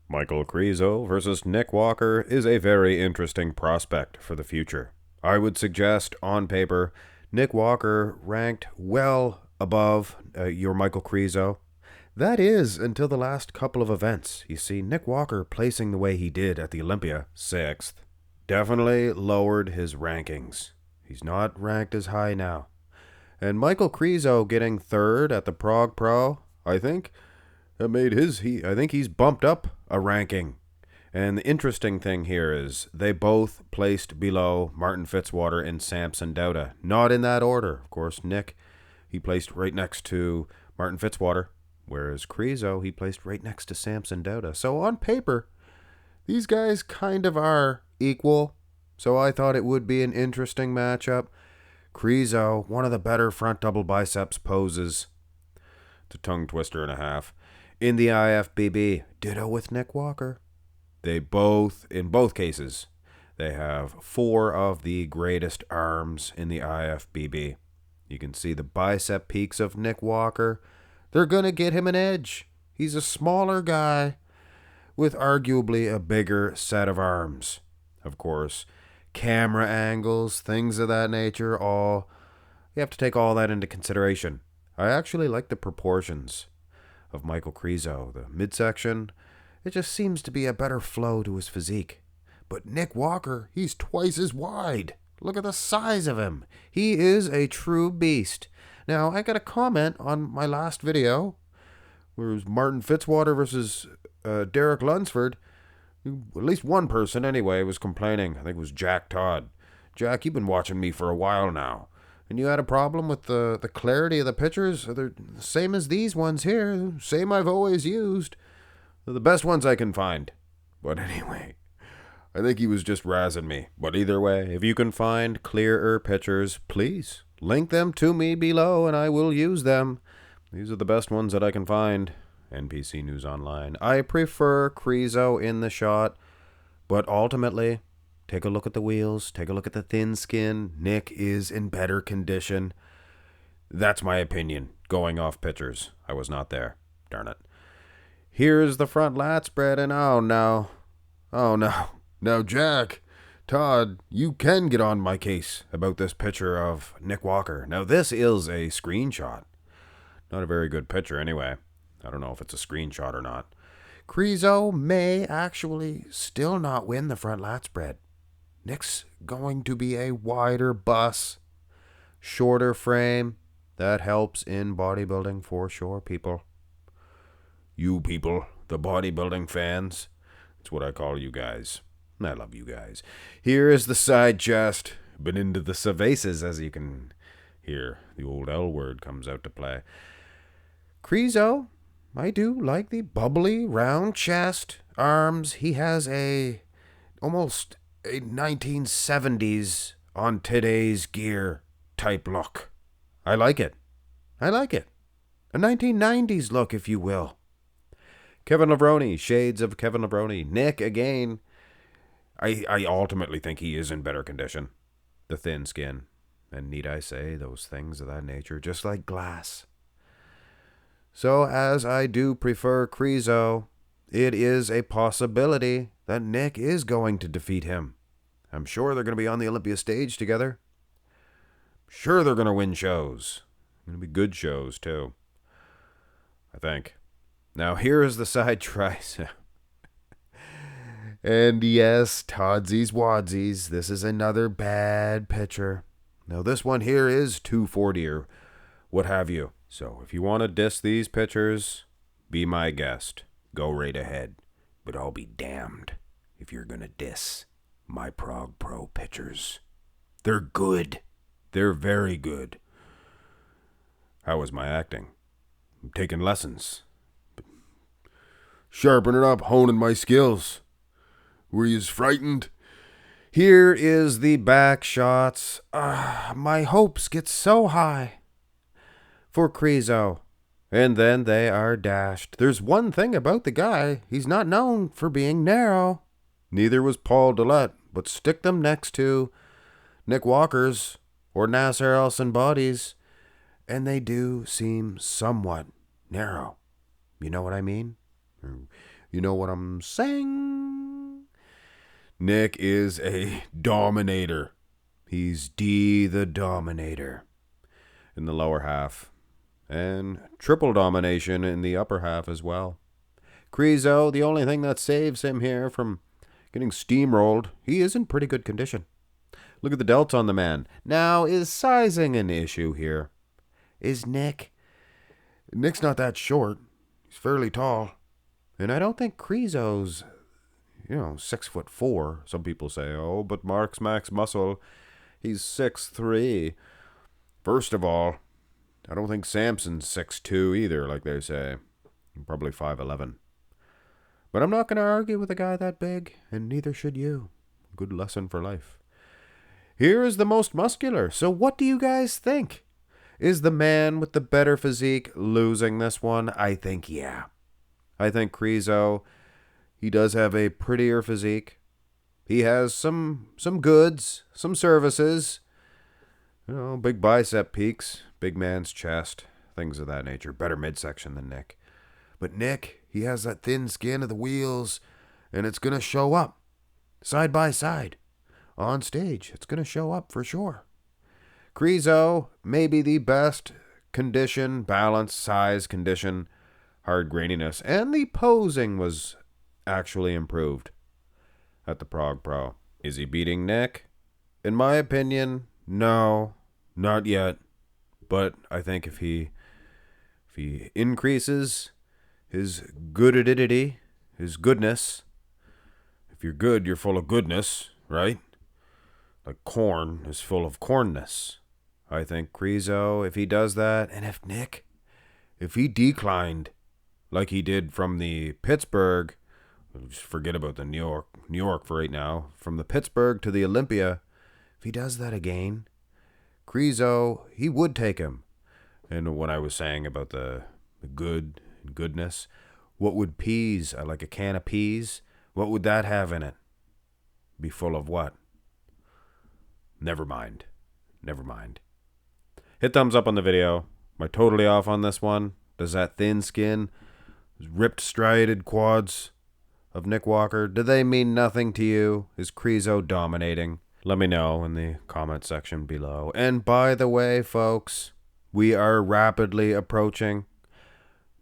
Michal Krizo versus Nick Walker is a very interesting prospect for the future. I would suggest, on paper, Nick Walker ranked well above your Michal Krizo. That is, until the last couple of events. You see, Nick Walker placing the way he did at the Olympia, 6th, definitely lowered his rankings. He's not ranked as high now. And Michal Krizo getting 3rd at the Prague Pro, I think he's bumped up a ranking. And the interesting thing here is they both placed below Martin Fitzwater and Samson Dauda. Not in that order. Of course, Nick, he placed right next to Martin Fitzwater, whereas Krizo, he placed right next to Samson Dauda. So on paper, these guys kind of are equal. So I thought it would be an interesting matchup. Krizo, one of the better front double biceps poses. It's a tongue twister and a half. In the IFBB, ditto with Nick Walker. In both cases, they have 4 of the greatest arms in the IFBB. You can see the bicep peaks of Nick Walker. They're going to get him an edge. He's a smaller guy with arguably a bigger set of arms. Of course, camera angles, things of that nature, you have to take all that into consideration. I actually like the proportions of Michal Krizo. The midsection, it just seems to be a better flow to his physique. But Nick Walker, he's twice as wide. Look at the size of him. He is a true beast. Now, I got a comment on my last video, where it was Martin Fitzwater versus Derek Lunsford. At least one person, anyway, was complaining. I think it was Jack Todd. Jack, you've been watching me for a while now, and you had a problem with the clarity of the pictures? They're the same as these ones here. Same I've always used. They're the best ones I can find. But anyway, I think he was just razzing me. But either way, if you can find clearer pictures, please link them to me below and I will use them. These are the best ones that I can find. NPC News Online. I prefer Krizo in the shot, but ultimately, take a look at the wheels, take a look at the thin skin. Nick is in better condition. That's my opinion, going off pictures. I was not there. Darn it. Here's the front lat spread, and oh no. Now, Jack, Todd, you can get on my case about this picture of Nick Walker. Now, this is a screenshot. Not a very good picture anyway. I don't know if it's a screenshot or not. Krizo may actually still not win the front lat spread. Nick's going to be a wider bus, shorter frame. That helps in bodybuilding for sure, people. You people, the bodybuilding fans. That's what I call you guys. I love you guys. Here is the side chest. Been into the cervezas, as you can hear. The old L word comes out to play. Krizo, I do like the bubbly, round chest, arms. He has almost a 1970s on today's gear type look. I like it. A 1990s look, if you will. Kevin Levrone, shades of Kevin Levrone. Nick, again, I ultimately think he is in better condition. The thin skin. And need I say, those things of that nature, just like glass. So, as I do prefer Krizo, it is a possibility that Nick is going to defeat him. I'm sure they're going to be on the Olympia stage together. Sure they're going to win shows. Going to be good shows, too. I think. Now, here is the side tricep. And yes, Toddsies Wadsies, this is another bad picture. Now, this one here is 240 or what have you. So, if you want to diss these pictures, be my guest. Go right ahead. But I'll be damned if you're going to diss my Prague Pro pictures. They're good. They're very good. How was my acting? I'm taking lessons. Sharpening up, honing my skills. Were you frightened? Here is the back shots. My hopes get so high for Krizo. And then they are dashed. There's one thing about the guy. He's not known for being narrow. Neither was Paul Dillette. But stick them next to Nick Walker's or Nasser Elson bodies, and they do seem somewhat narrow. You know what I mean? You know what I'm saying? Nick is a dominator. He's D the Dominator in the lower half, and triple domination in the upper half as well. Krizo, the only thing that saves him here from getting steamrolled, he is in pretty good condition. Look at the delts on the man. Now, is sizing an issue here? Is Nick? Nick's not that short. He's fairly tall. And I don't think Krizo's, 6'4". Some people say, oh, but Mark's max muscle, he's 6'3". First of all, I don't think Samson's 6'2" either, like they say. Probably 5'11". But I'm not going to argue with a guy that big, and neither should you. Good lesson for life. Here is the most muscular. So what do you guys think? Is the man with the better physique losing this one? I think, yeah. I think Krizo, he does have a prettier physique. He has some goods, some services. Big bicep peaks, big man's chest, things of that nature. Better midsection than Nick. But Nick, he has that thin skin of the wheels, and it's going to show up. Side by side. On stage, it's going to show up for sure. Krizo, maybe the best condition, balance, size, condition, hard graininess, and the posing was actually improved at the Prague Pro. Is he beating Nick? In my opinion, no, not yet. But I think if he increases his goodity, his goodness, if you're good, you're full of goodness, right? Like corn is full of cornness. I think Krizo, if he does that, and if he declined like he did from the Pittsburgh, just forget about the New York for right now, from the Pittsburgh to the Olympia, if he does that again, Krizo, he would take him. And when I was saying about the goodness, what would peas, like a can of peas, what would that have in it? Be full of what? Never mind. Hit thumbs up on the video. Am I totally off on this one? Does that thin skin, ripped striated quads of Nick Walker, do they mean nothing to you? Is Krizo dominating? Let me know in the comment section below. And by the way, folks, we are rapidly approaching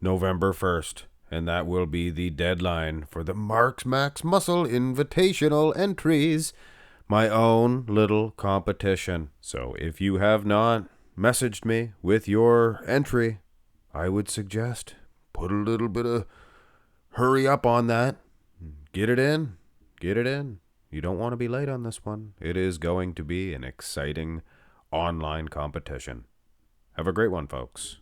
November 1st, and that will be the deadline for the Mark's Max Muscle Invitational entries, my own little competition. So if you have not messaged me with your entry, I would suggest put a little bit of hurry up on that. Get it in. You don't want to be late on this one. It is going to be an exciting online competition. Have a great one, folks.